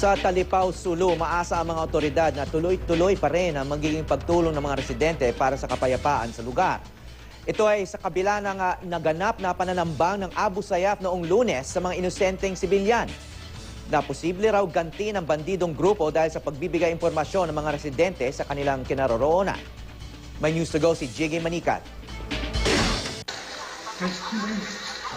Sa Talipao, Sulu, maasa ang mga otoridad na tuloy-tuloy pa rin ang magiging pagtulong ng mga residente para sa kapayapaan sa lugar. Ito ay sa kabila ng naganap na pananambang ng Abu Sayyaf noong Lunes sa mga inosenteng sibilyan. Na posible raw ganti ng bandidong grupo dahil sa pagbibigay impormasyon ng mga residente sa kanilang kinaroroonan. May news to go si Jiggy Manikat.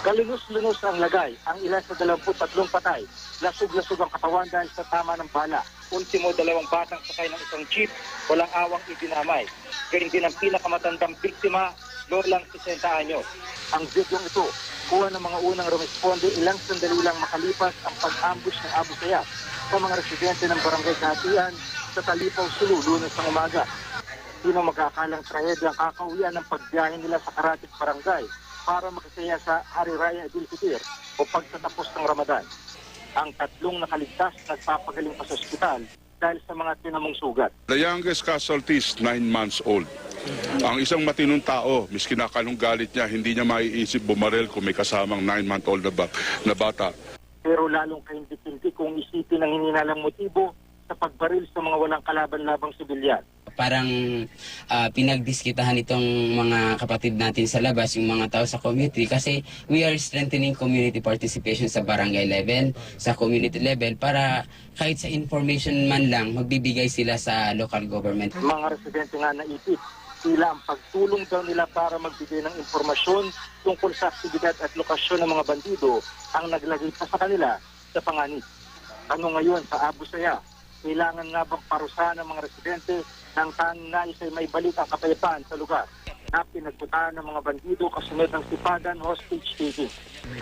Kalunos-lunos ang lagay, ang ilan sa 23 patay. Lasog-lasog ang katawan dahil sa tama ng bala. Ultimo 2 batang sakay ng isang jeep, walang awang idinamay. Gayun din ang pinakamatandang biktima, lolang 60 anyos. Ang videong ito, kuha ng mga unang rumesponde ilang sandali lang makalipas ang pag-ambush ng Abu Sayyaf sa mga residente ng barangay Kahatian sa Talipao, Sulu, Lunes ng umaga. Sino magkakalang trahedya ang kakauwian ng pagbiyahe nila sa Karatig Barangay para makasaya sa Hari Raya Idul Fitr o pagtatapos ng Ramadan. Ang 3 nakaligtas nagpapagaling pa sa ospital dahil sa mga tinamong sugat. The youngest casualty is 9 months old. Ang isang matinong tao, miski nakalong galit niya, hindi niya maiisip bumarel kung may kasamang 9-month-old na bata. Pero lalong kahindi-hindi kung isipin ang hininalang motibo sa pagbaril sa mga walang kalaban-labang sibilyan. Parang pinagdiskitahan itong mga kapatid natin sa labas, yung mga tao sa community, kasi we are strengthening community participation sa barangay level, sa community level, para kahit sa information man lang, magbibigay sila sa local government. Mga residente nga naipit, sila ang pagtulong daw nila para magbigay ng impormasyon tungkol sa aktibidad at lokasyon ng mga bandido ang naglagay pa sa kanila sa panganib. Ano ngayon sa Abu Sayyaf? Kailangan nga bang parusahan ng mga residente ng nais ay may balik ang kapayapaan sa lugar na pinagputaan ng mga bandido kasunod ng sipagan hostage taking.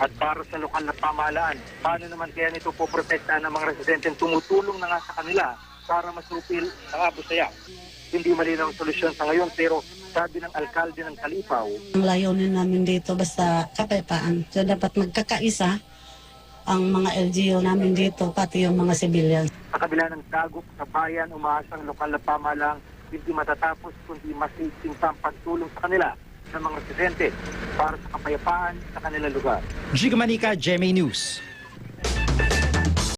At para sa lokal na pamahalaan, paano naman kaya nito poprotektahan ng mga residente tumutulong na nga sa kanila para masupil ang Abu Sayyaf? Hindi malinaw ang solusyon sa ngayon, pero sabi ng alkalde ng Talipao, ang layunin namin dito basta kapayapaan. So dapat magkakaisa ang mga LGU namin dito, pati yung mga civilians. sa kabila ng dagok sa bayan, umaasang lokal na pamahalang hindi matatapos kundi masiksing pa ang pagtulong sa kanila ng mga residente para sa kapayapaan sa kanilang lugar. Jiggy Manika, GMA News.